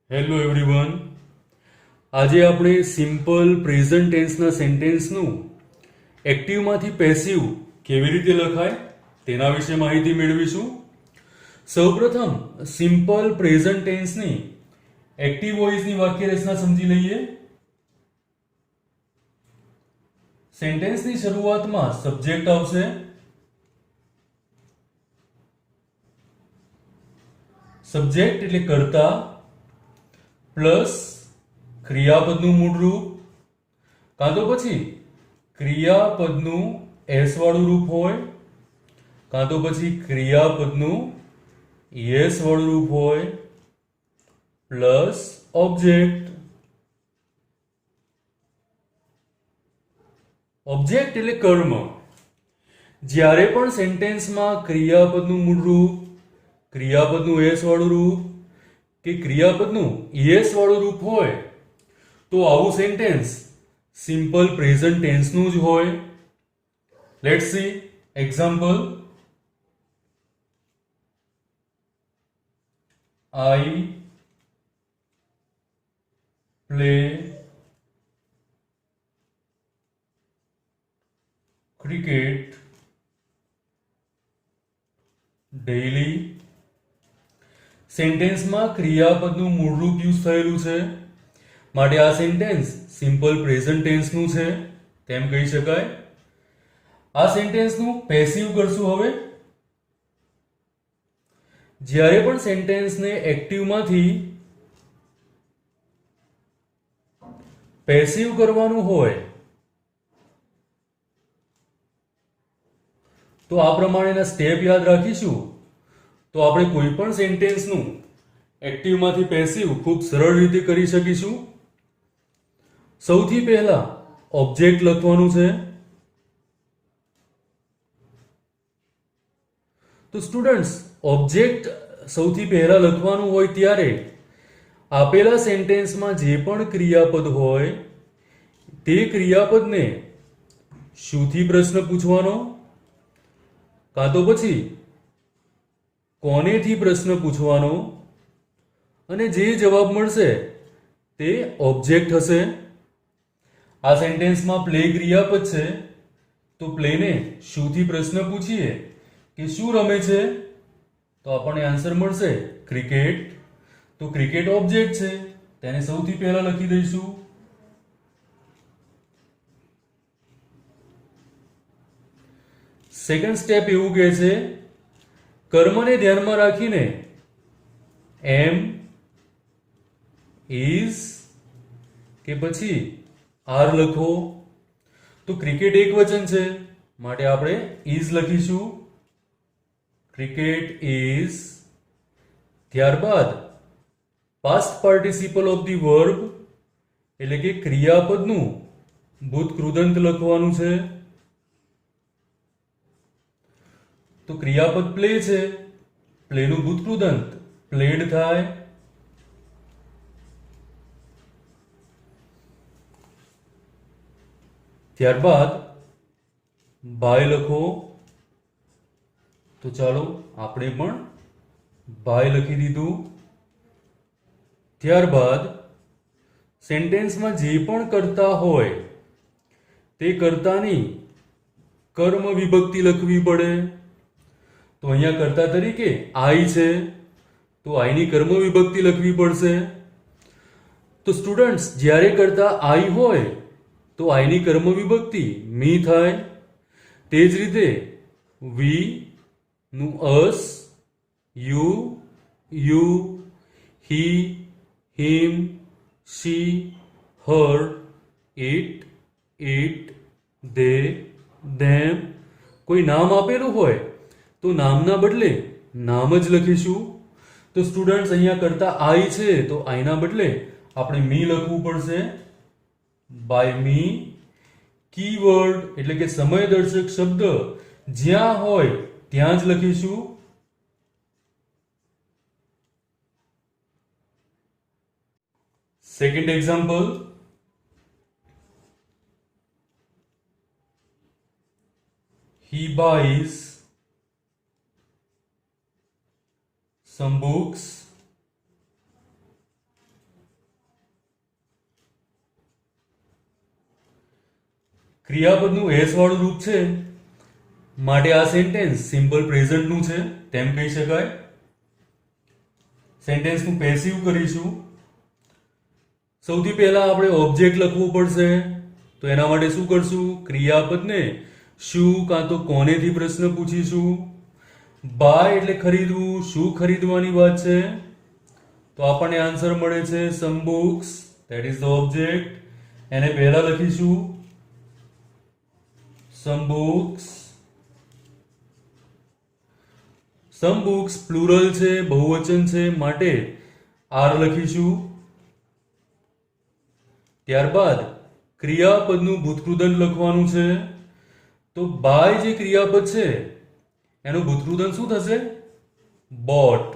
Hello everyone. આજે આપણે simple present ટેન્સના સેન્ટેન્સનું એક્ટિવમાંથી passive કેવી રીતે લખાય તેના વિશે માહિતી મેળવીશું. સૌપ્રથમ સિમ્પલ પ્રેઝન્ટ ટેન્સની એક્ટિવ વોઇસની વાક્યરચના સમજી લઈએ. સેન્ટેન્સની શરૂઆતમાં સબ્જેક્ટ આવશે. સબ્જેક્ટ એટલે કર્તા પ્લસ ક્રિયાપદનું મૂળ રૂપ, કાં તો પછી ક્રિયાપદનું એસ વાળું રૂપ હોય, કાં તો પછી ક્રિયાપદનું યસ વાળું રૂપ હોય, પ્લસ ઓબ્જેક્ટ. ઓબ્જેક્ટ એટલે કર્મ. જ્યારે પણ સેન્ટેન્સમાં ક્રિયાપદનું મૂળ રૂપ, ક્રિયાપદનું એસ વાળું રૂપ કે ક્રિયાપદનું યસ વાળું રૂપ હોય તો આવું સેન્ટેન્સ સિમ્પલ પ્રેઝન્ટ ટેન્સનું જ હોય. Let's see example. I play cricket daily. સેન્ટેન્સમાં ક્રિયાપદનું મૂળરૂપ યુઝ થયેલું છે માટે આ સેન્ટેન્સ સિમ્પલ પ્રેઝન્ટ ટેન્સનું છે તેમ કહી શકાય. આ સેન્ટેન્સનું પેસિવ કરશું હવે. જ્યારે પણ સેન્ટેન્સને એક્ટિવમાંથી પેસિવ કરવાનું હોય તો આ પ્રમાણેના સ્ટેપ યાદ રાખીશું તો આપણે કોઈ પણ સેન્ટેન્સનું એક્ટિવમાંથી પેસિવ ખૂબ સરળ રીતે કરી શકીશું. સૌથી પહેલા ઓબ્જેક્ટ લખવાનું છે. તો સ્ટુડન્ટ્સ, ઓબ્જેક્ટ સૌથી પહેલા લખવાનું હોય ત્યારે આપેલા સેન્ટેન્સમાં જે પણ ક્રિયાપદ હોય તે ક્રિયાપદને શુંથી પ્રશ્ન પૂછવાનો, કાં તો પછી કોનેથી પ્રશ્ન પૂછવાનો, અને જે જવાબ મળશે તે ઓબ્જેક્ટ હશે. આ સેન્ટેન્સમાં પ્લે ક્રિયાપદ છે તો પ્લેને શુંથી પ્રશ્ન પૂછીએ કે શું રમે છે તો આપણને આન્સર મળશે ક્રિકેટ. તો ક્રિકેટ ઓબ્જેક્ટ છે તેને સૌથી પહેલા લખી દઈશું. સેકન્ડ સ્ટેપ એવું કહે છે કર્મને ધ્યાનમાં રાખીને એમ, ઇઝ કે પછી આર લખો. તો ક્રિકેટ એક વચન છે માટે આપણે ઇઝ લખીશું. Cricket is. ત્યારબાદ past participle of the verb એટલે કે ક્રિયાપદનું ભૂત કૃદંત લખવાનું છે. તો ક્રિયાપદ પ્લે છે, પ્લેનું ભૂતકૃદંત પ્લેડ થાય. ત્યારબાદ બાય લખો. તો ચાલો આપણે પણ બાય લખી દીધું. ત્યારબાદ સેન્ટેન્સમાં જે પણ કર્તા હોય તે કર્તાની કર્મ વિભક્તિ લખવી પડે. તો અહીંયા કર્તા તરીકે આઈ છે તો આઈની કર્મ વિભક્તિ લખવી પડશે. તો સ્ટુડન્ટ્સ, જ્યારે કર્તા આઈ હોય તો આઈની કર્મ વિભક્તિ મી થાય. તે જ રીતે વી નું us, you, you, he, him, she, her, it, they, them. કોઈ નામ આપેલું હોય તો નામના બદલે નામ જ લખીશું. તો સ્ટુડન્ટ્સ, અહીંયા કરતા આઈ છે તો આઈના બદલે આપણે મી લખવું પડશે. By me. કીવર્ડ એટલે કે સમયદર્શક શબ્દ જ્યાં હોય ત્યાં જ લખીશું. Second example. He buys some books ક્રિયાપદનું એસ વાળું રૂપ છે માટે આ સેન્ટેન્સ સિમ્પલ પ્રેઝન્ટનું છે તેમ કહી શકાય. સેન્ટેન્સનું પેસિવ કરીશું. સૌથી પહેલા આપણે ઓબ્જેક્ટ લખવું પડશે. તો એના માટે શું કરશું? ક્રિયાપદને શું કાં તો કોનેથી પ્રશ્ન પૂછીશું. બાય એટલે ખરીદવું. શું ખરીદવાની વાત છે? તો આપણને આન્સર મળે છે some books. That is the object. એને પહેલા લખીશું some books. Some books plural છે, બહુવચન છે માટે આર લખીશું. ત્યારબાદ ક્રિયાપદનું ભૂતકૃદંત લખવાનું છે. તો બાય જે ક્રિયાપદ છે એનું ભૂતકૃદંત શું થશે? બોટ.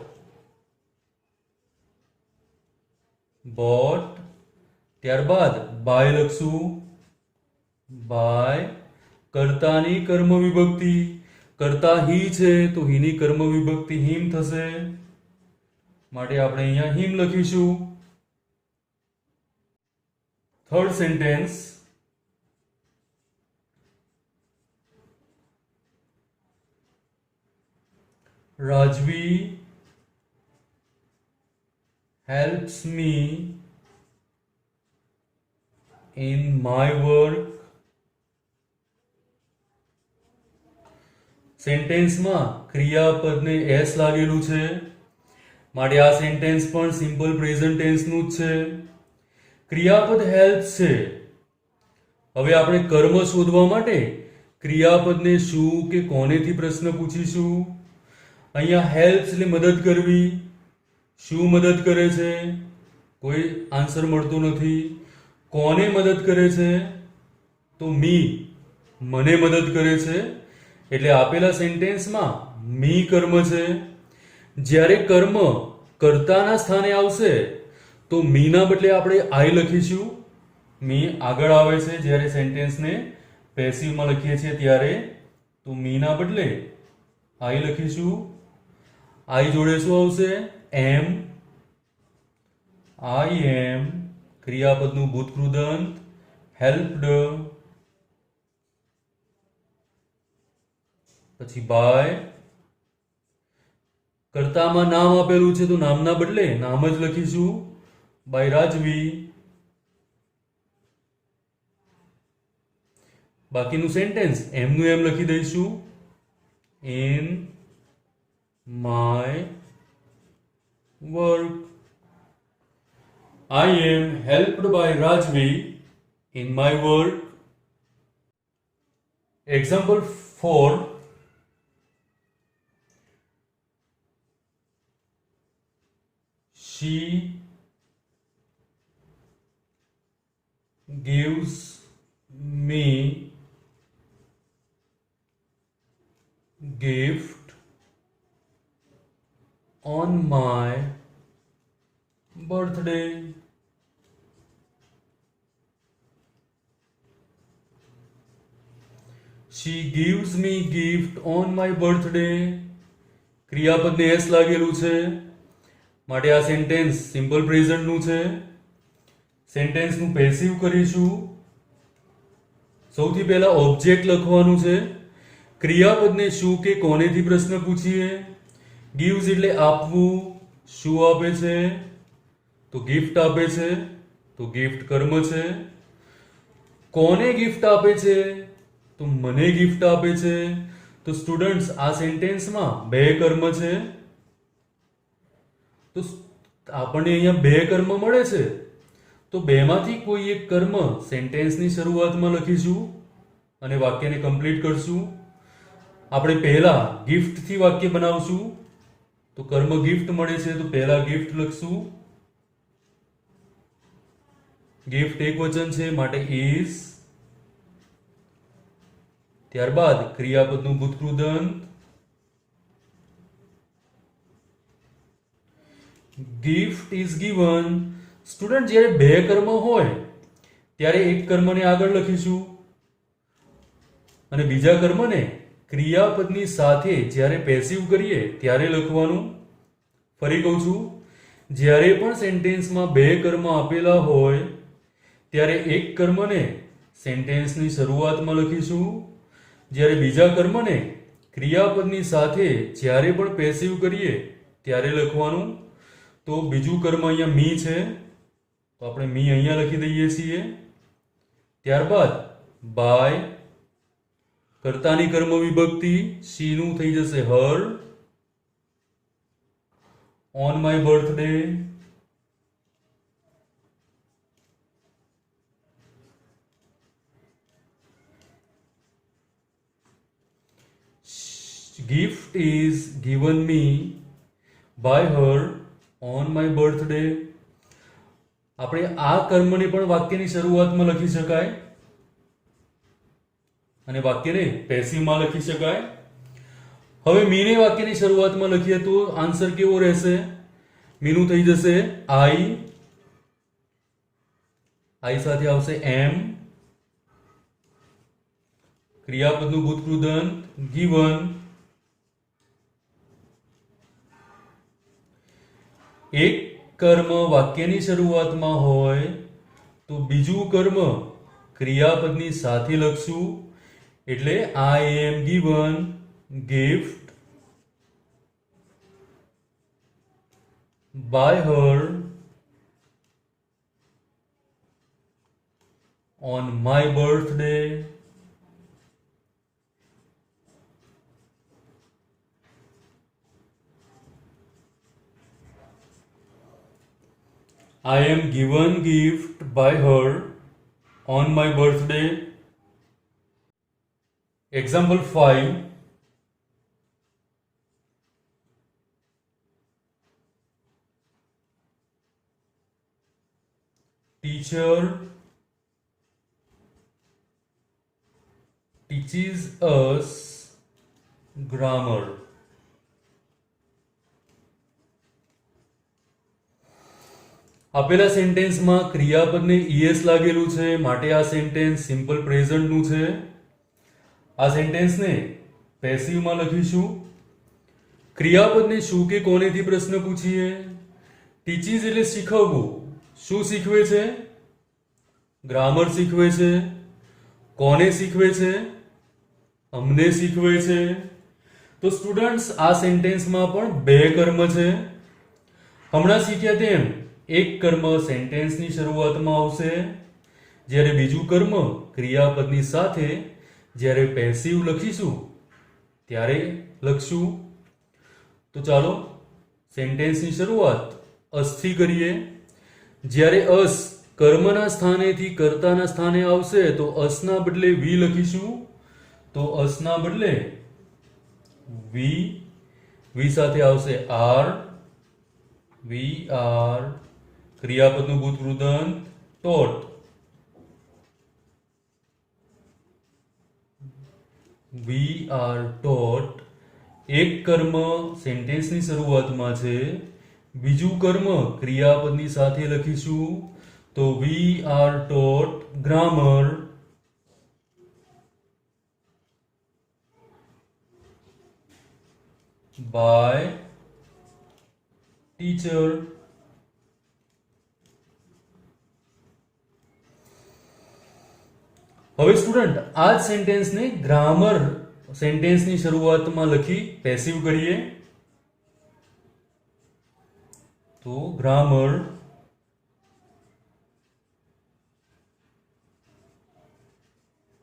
બોટ. ત્યારબાદ બાય લખશું. બાય કર્તાની કર્મ વિભક્તિ. કર્તા હી છે તો હીની કર્મ વિભક્તિ હિમ થશે માટે આપણે અહીંયા હિમ લખીશું. Third sentence. Rajvi helps me in my work. સેન્ટેન્સમાં ક્રિયાપદને એસ લાગેલું છે માટે આ સેન્ટેન્સ પણ સિમ્પલ પ્રેઝન્ટ ટેન્સનું જ છે. ક્રિયાપદ હેલ્પ છે. હવે આપણે કર્મ શોધવા માટે ક્રિયાપદને શું કે કોનેથી પ્રશ્ન પૂછીશું. અહીંયા હેલ્પ્સ એટલે મદદ કરવી. શું મદદ કરે છે? કોઈ આન્સર મળતો નથી. કોને મદદ કરે છે? તો મી. મને મદદ કરે છે. એટલે આપેલા સેન્ટેન્સમાં મી કર્મ છે. જ્યારે કર્મ કર્તાના સ્થાને આવશે તો મીના બદલે આપણે આઈ લખીશું. મી આગળ આવે છે જ્યારે સેન્ટેન્સને પેસિવમાં લખીએ છીએ ત્યારે. તો મીના બદલે આઈ લખીશું. આઈ જોડે શું આવશે? એમ. આઈ એમ ક્રિયાપદનું ભૂતકૃદંત. હેલ્પ્ડ. પછી બાય. કર્તામાં નામ આપેલું છે તો નામના બદલે નામ જ લખીશું. બાય રાજવી. બાકીનું સેન્ટેન્સ એમનું એમ લખી દઈશું. In my work. I am helped by Rajvi in my work. Example 4. She gives me gift on my birthday. She gives me gift on my birthday. ક્રિયાપદને એસ લાગેલું છે માટે આ સેન્ટેન્સ સિમ્પલ પ્રેઝન્ટનું છે. સેન્ટેન્સનું પેસિવ કરીશું. સૌથી પહેલા ઓબ્જેક્ટ લખવાનું છે. ક્રિયાપદને શું કે કોનેથી પ્રશ્ન પૂછીએ. ગીવ્સ એટલે આપવું. શું આપે છે? તો ગિફ્ટ આપે છે. તો ગિફ્ટ કર્મ છે. કોને ગિફ્ટ આપે છે? તો મને ગિફ્ટ આપે છે. તો સ્ટુડન્ટ્સ આ સેન્ટેન્સમાં બે કર્મ છે. તો આપણને અહીંયા બે કર્મ મળે છે તો બેમાંથી કોઈ એક કર્મ સેન્ટેન્સની શરૂઆતમાં લખીશું અને વાક્યને કમ્પ્લીટ કરશું. આપણે પહેલા ગિફ્ટથી વાક્ય બનાવશું. તો કર્મ ગિફ્ટ મળે છે તો પહેલા ગિફ્ટ લખશું. ગિફ્ટ એક વચન છે માટે ઇઝ. ત્યારબાદ ક્રિયાપદનું ભૂતકૃદંત. Gift is given. સ્ટુડન્ટ જ્યારે બે કર્મ હોય ત્યારે એક કર્મને આગળ લખીશું અને બીજા કર્મને ક્રિયાપદની સાથે જ્યારે પેસિવ કરીએ ત્યારે લખવાનું. ફરી કહું છું, જ્યારે પણ સેન્ટેન્સમાં બે કર્મ આપેલા હોય ત્યારે એક કર્મને સેન્ટેન્સની શરૂઆતમાં લખીશું. જ્યારે બીજા કર્મને ક્રિયાપદની સાથે જ્યારે પણ પેસિવ કરીએ ત્યારે લખવાનું. તો બીજું કર્મ અહીંયા મી છે, તો આપણે મી અહીંયા લખી દઈએ છીએ. ત્યારબાદ બાય, કર્તાની કર્મ વિભક્તિ શીનું થઈ જશે her. On my birthday, gift is given me by her on my birthday. આપણે આ કર્મને પણ વાક્યની શરૂઆતમાં લખી શકાય અને વાક્યને પેસિવમાં લખી શકાય. હવે મીને વાક્યની શરૂઆતમાં લખીએ તો આન્સર કેવો રહેશે? મીનું થઈ જશે આઈ. આઈ સાથે આવશે એમ. ક્રિયાપદનું ભૂતકૃદંત given. એક કર્મ વાક્યની શરૂઆતમાં હોય તો બીજું કર્મ ક્રિયાપદની સાથે લખશું. એટલે I am given gift by her on my birthday. I am given gift by her on my birthday. Example 5. Teacher teaches us grammar. આપેલા સેન્ટેન્સમાં ક્રિયાપદને ઈએસ લાગેલું છે, માટે આ સેન્ટેન્સ સિમ્પલ પ્રેઝન્ટનું છે. આ સેન્ટેન્સને પેસિવમાં લખીશું. ક્રિયાપદને શું કે કોનેથી પ્રશ્ન પૂછીએ? ટીચીસ એટલે શીખવવું. શું શીખવે છે? ગ્રામર શીખવે છે. કોને શીખવે છે? અમને શીખવે છે. તો સ્ટુડન્ટ્સ, આ સેન્ટેન્સમાં પણ બે કર્મ છે. હમણાં શીખ્યા તેમ એક કર્મ સેન્ટેન્સની શરૂઆતમાં આવશે, જ્યારે બીજું કર્મ ક્રિયાપદની સાથે જ્યારે પેસિવ લખીશું ત્યારે લખશું. તો ચાલો સેન્ટેન્સની શરૂઆત અસથી કરીએ. જ્યારે અસ કર્મના સ્થાનેથી કર્તાના સ્થાને આવશે તો અસના બદલે વી લખીશું. તો અસના બદલે વી, વી સાથે આવશે આર. વી આર, ક્રિયાપદનું ભૂતકૃદંત ટોટ. We are taught. એક કર્મ સેન્ટેન્સની શરૂઆતમાં છે, બીજું કર્મ ક્રિયાપદની સાથે લખીશું. તો we are taught grammar by teacher. હવે સ્ટુડન્ટ, આ જ સેન્ટેન્સને ગ્રામર સેન્ટેન્સની શરૂઆતમાં લખી પેસિવ કરીએ. તો ગ્રામર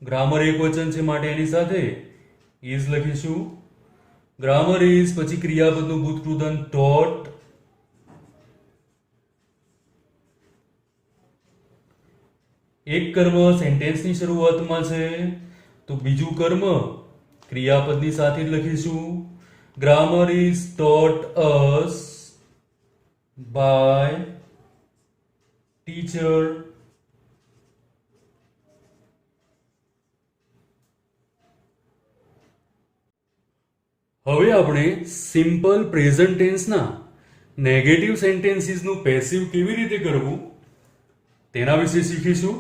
ગ્રામર એક વચન છે માટે એની સાથે ઇઝ લખીશું. ગ્રામર ઇઝ પછી ક્રિયાપદનું ભૂતકૃદંત ટોટ. એક કર્મ સેન્ટેન્સની શરૂઆતમાં છે તો બીજું કર્મ ક્રિયાપદની સાથે જ લખીશું. Grammar is taught us by teacher. હવે આપણે સિમ્પલ પ્રેઝન્ટ ટેન્સના નેગેટિવ સેન્ટેન્સીસનું પેસિવ કેવી રીતે કરવું તેના વિશે શીખીશું.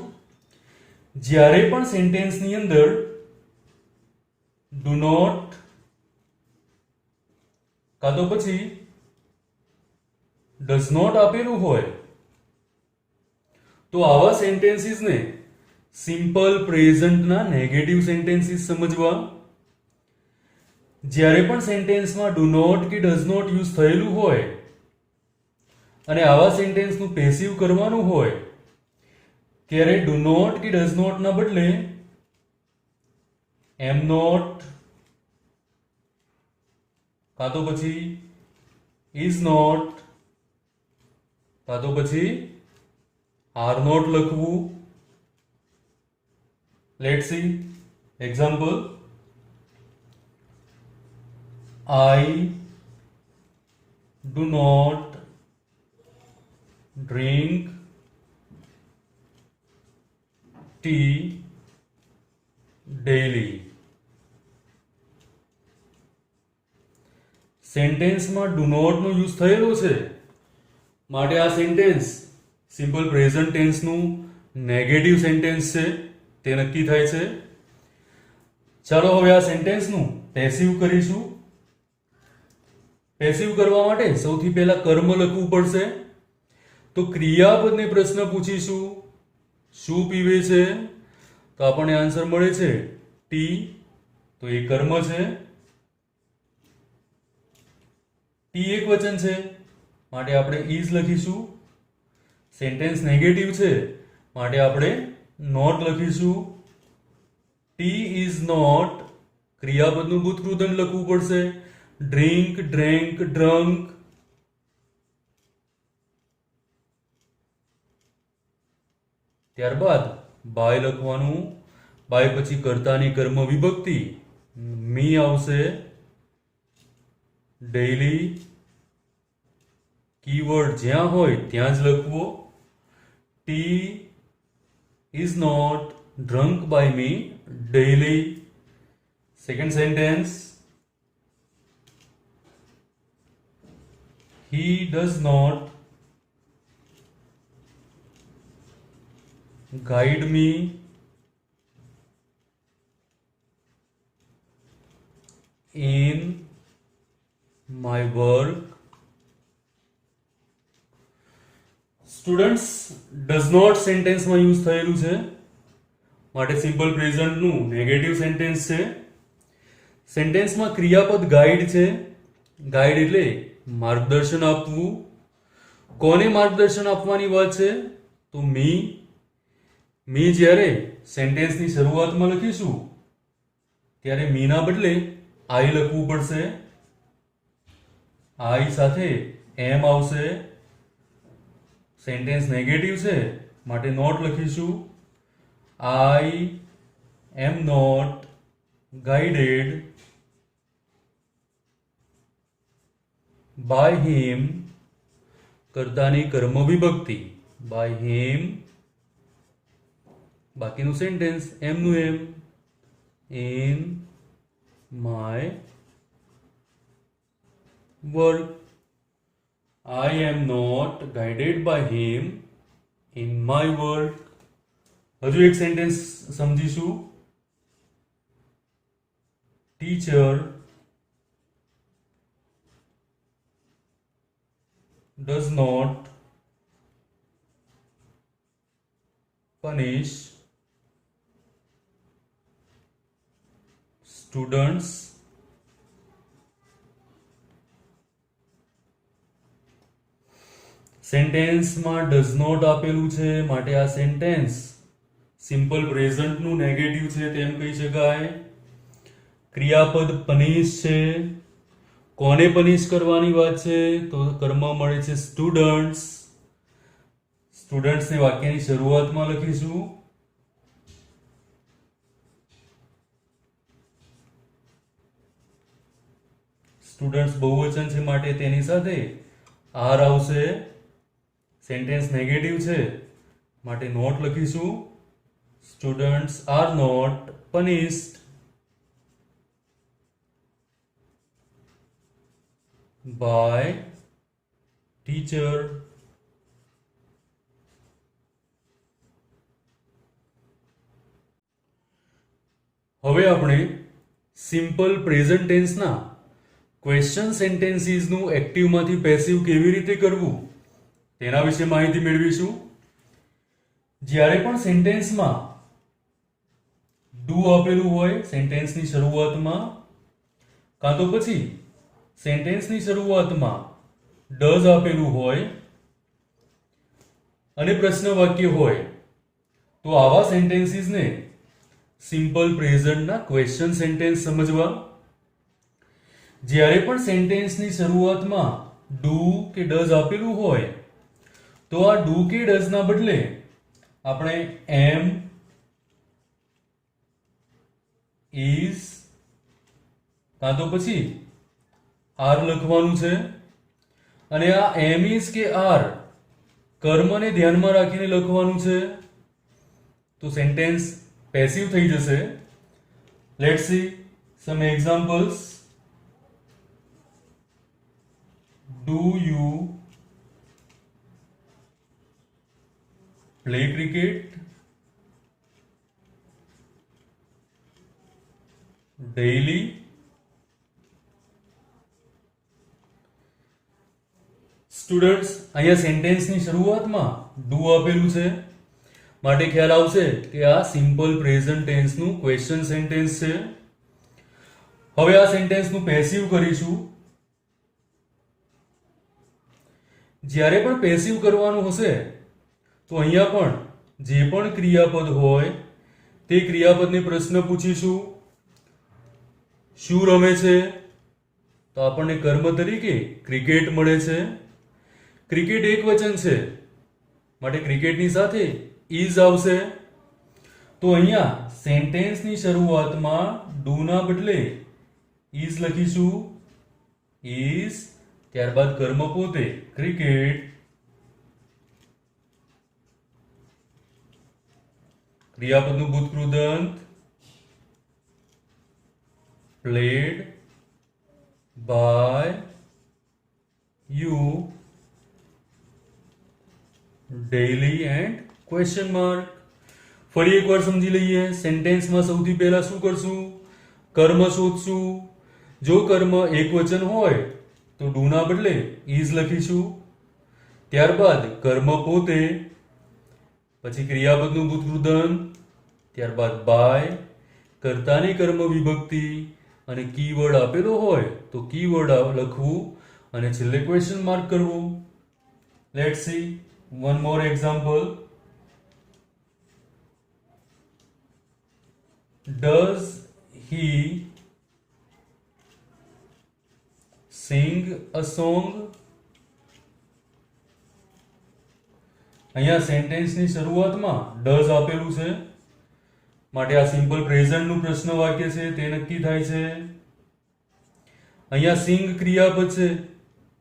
જ્યારે પણ સેન્ટેન્સની અંદર ડુ નોટ કાં તો પછી ડઝ નોટ આપેલું હોય તો આવા સેન્ટેન્સીસને સિમ્પલ પ્રેઝન્ટના નેગેટિવ સેન્ટેન્સીસ સમજવા. જ્યારે પણ સેન્ટેન્સમાં ડુ નોટ કે ડઝ નોટ યુઝ થયેલું હોય અને આવા સેન્ટેન્સનું પેસિવ કરવાનું હોય ત્યારે ડુ નોટ કે ડઝ નોટ ના બદલે એમ નોટ કાં તો પછી ઇઝ નોટ કાં તો પછી આર નોટ લખવું. Let's see example. I do not drink tea daily. સેન્ટેન્સમાં ડુ નોટ નો યુઝ થયેલો છે માટે આ સેન્ટેન્સ સિમ્પલ પ્રેઝન્ટ ટેન્સનું નેગેટિવ સેન્ટેન્સ છે તે નક્કી થાય છે. ચાલો હવે આ સેન્ટેન્સનું પેસિવ કરીશું. પેસિવ કરવા માટે સૌથી પહેલા કર્મ લખવું પડશે. તો ક્રિયાપદને પ્રશ્ન પૂછીશું શું પીવે છે, તો આપણને આન્સર મળે છે ટી. તો એ કર્મ છે. ટી એક વચન છે માટે આપણે ઇઝ લખીશું. સેન્ટેન્સ નેગેટિવ છે માટે આપણે નોટ લખીશું. ટી ઇઝ નોટ ક્રિયાપદનું ભૂતકૃદન લખવું પડશે. Drink, drank, drunk. ત્યારબાદ બાય લખવાનું. બાય પછી કર્તાની કર્મ વિભક્તિ મી આવશે. ડેઈલી કીવર્ડ જ્યાં હોય ત્યાં જ લખવો. Tea is not drunk by me daily. Second sentence. He does not guide me in my work. Students does not સેન્ટેન્સમાં યુઝ થયેલું છે માટે સિમ્પલ પ્રેઝન્ટનું નેગેટિવ સેન્ટેન્સ છે. સેન્ટેન્સમાં ક્રિયાપદ ગાઈડ છે. ગાઈડ એટલે માર્ગદર્શન આપવું. કોને માર્ગદર્શન આપવાની વાત છે? તો મી. મી જ્યારે સેન્ટેન્સની શરૂઆતમાં લખીશું ત્યારે મીના બદલે આઈ લખવું પડશે. આઈ સાથે એમ આવશે. સેન્ટેન્સ નેગેટિવ છે માટે નોટ લખીશું. I am not guided by him કર્તાની કર્મ વિભક્તિ by him. બાકીનું સેન્ટેન્સ એમનું એમ. in my work. I am not guided by him in my work. હજુ એક સેન્ટેન્સ સમજીશું. Teacher does not punish students સેન્ટેન્સમાં ડઝ નોટ આપેલું છે માટે આ સેન્ટેન્સ સિમ્પલ પ્રેઝન્ટનું નેગેટિવ છે તેમ કહી શકાય. ક્રિયાપદ પનિશ છે. કોને પનિશ કરવાની વાત છે? તો કર્મ મળે છે સ્ટુડન્ટ્સ. સ્ટુડન્ટ્સને વાક્યની શરૂઆતમાં લખીશું. સ્ટુડન્ટ્સ બહુવચન છે માટે તેની સાથે આર આવશે. સેન્ટેન્સ નેગેટિવ છે માટે નોટ લખીશું. Students are not punished by teacher. હવે આપણે સિમ્પલ પ્રેઝન્ટ ટેન્સના ક્વેશ્ચન સેન્ટેન્સીસનું એક્ટિવમાંથી પેસિવ કેવી રીતે કરવું તેના વિશે માહિતી મેળવીશું. જ્યારે પણ સેન્ટેન્સમાં ડુ આપેલું હોય સેન્ટેન્સની શરૂઆતમાં, કાં તો પછી સેન્ટેન્સની શરૂઆતમાં ડઝ આપેલું હોય અને પ્રશ્ન વાક્ય હોય, તો આવા સેન્ટેન્સીસને સિમ્પલ પ્રેઝન્ટના ક્વેશ્ચન સેન્ટેન્સ સમજવા. જ્યારે પણ સેન્ટેન્સની શરૂઆતમાં ડુ કે ડઝ આપેલું હોય તો આ ડુ કે ડઝના બદલે આપણે એમ, ઇઝ કાં તો પછી આર લખવાનું છે. અને આ એમ, ઇઝ કે આર કર્મને ધ્યાનમાં રાખીને લખવાનું છે, તો સેન્ટેન્સ પેસિવ થઈ જશે. Let's see sum examples. Do you play cricket daily? Students, અહીંયા સેન્ટેન્સની શરૂઆતમાં ડુ આપેલું છે માટે ખ્યાલ આવશે કે આ સિમ્પલ પ્રેઝન્ટ ટેન્સનું ક્વેશ્ચન સેન્ટેન્સ છે. હવે આ સેન્ટેન્સનું પેસિવ કરીશું. જ્યારે પણ પેસિવ કરવાનું હશે તો અહીંયા પણ જે પણ ક્રિયાપદ હોય તે ક્રિયાપદને પ્રશ્ન પૂછીશું. શું રમે છે? તો આપણને કર્મ તરીકે ક્રિકેટ મળે છે. ક્રિકેટ એક વચન છે માટે ક્રિકેટની સાથે ઇઝ આવશે. તો અહીંયા સેન્ટેન્સની શરૂઆતમાં ડુના બદલે ઇઝ લખીશું. ઇઝ, ત્યારબાદ કર્મ પોતે ક્રિકેટ, ક્રિયાપદનું ભૂતકૃદંત played by you daily and question mark. ફરી એકવાર સમજી લઈએ. સેન્ટેન્સમાં સૌથી પહેલા શું કરશું? કર્મ શોધશું. જો કર્મ એક વચન હોય તો ડુના બદલે ઇઝ લખીશું. ત્યારબાદ કર્મ પોતે, પછી ક્રિયાપદનું ભૂતકૃદંત, ત્યારબાદ બાય, કર્તાની કર્મ વિભક્તિ અને કીવર્ડ આપેલો હોય તો કીવર્ડ લખવું અને છેલ્લે ક્વેશ્ચન માર્ક કરવું. Let's see one more example. Does he sing a song? અહીંયા સેન્ટેન્સની શરૂઆતમાં ડઝ આપેલું છે માટે આ સિમ્પલ પ્રેઝન્ટનું પ્રશ્ન વાક્ય છે તે નક્કી થાય છે. અહીંયા સિંગ ક્રિયાપદ છે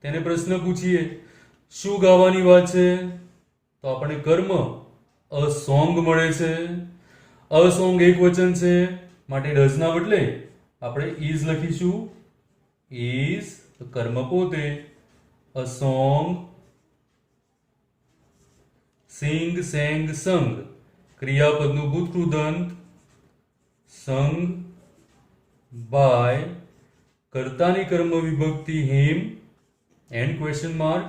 તેને પ્રશ્ન પૂછીએ શું ગાવાની વાત છે? તો આપણને કર્મ અ સોંગ મળે છે. અ સોંગ એક વચન છે માટે ડઝના બદલે આપણે ઇઝ લખીશું. ઇઝ, કર્મ પોતે, અ સોંગ, સિંગ, સેંગ, સંગ, ક્રિયાપદનું ભૂતકૃદંત, સંગ, બાય, કર્તાની કર્મ વિભક્તિ હિમ એન્ડ ક્વેશ્ચન માર્ક.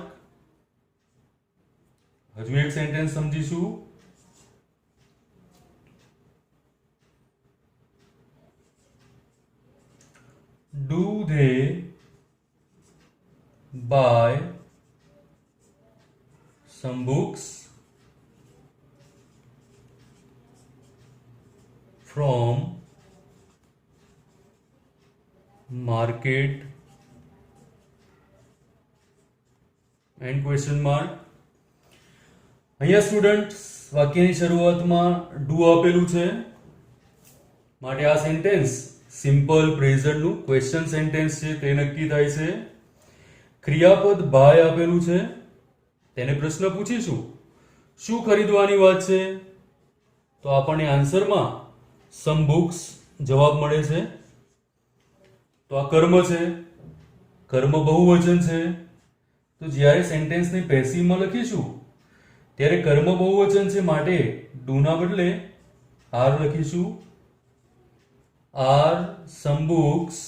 હજુ એક સેન્ટેન્સ સમજીશું. Do they buy some books from market and question mark. અહીંયા સ્ટુડન્ટ વાક્યની શરૂઆતમાં ડુ આપેલું છે માટે આ સેન્ટેન્સ સિમ્પલ પ્રેઝન્ટનું ક્વેશ્ચન સેન્ટેન્સ છે તે નક્કી થાય છે. ક્રિયાપદ બાય આપેલું છે તેને પ્રશ્ન પૂછીશું શું ખરીદવાની વાત છે? તો આપણને આન્સરમાં સમ બુક્સ જવાબ મળે છે. તો આ કર્મ છે, કર્મ બહુવચન છે. તો જ્યારે સેન્ટેન્સને પેસિવમાં લખીશું ત્યારે કર્મ બહુવચન છે માટે ડુના બદલે આર લખીશું. are some books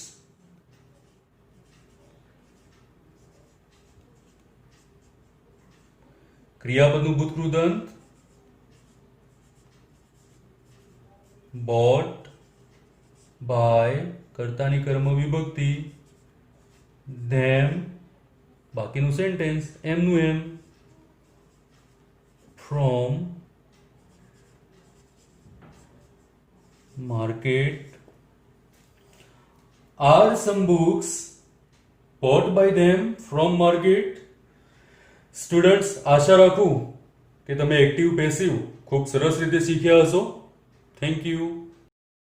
ક્રિયાપદનું ભૂતકૃદંત bought બાય કર્તાની કર્મ વિભક્તિ, ધેમ બાકીનું સેન્ટેન્સ એમનું એમ, from market. Are some books bought by them from market? Students, આશા રાખું કે તમે એક્ટિવ પેસિવ ખૂબ સરસ રીતે શીખ્યા હશો. Thank you.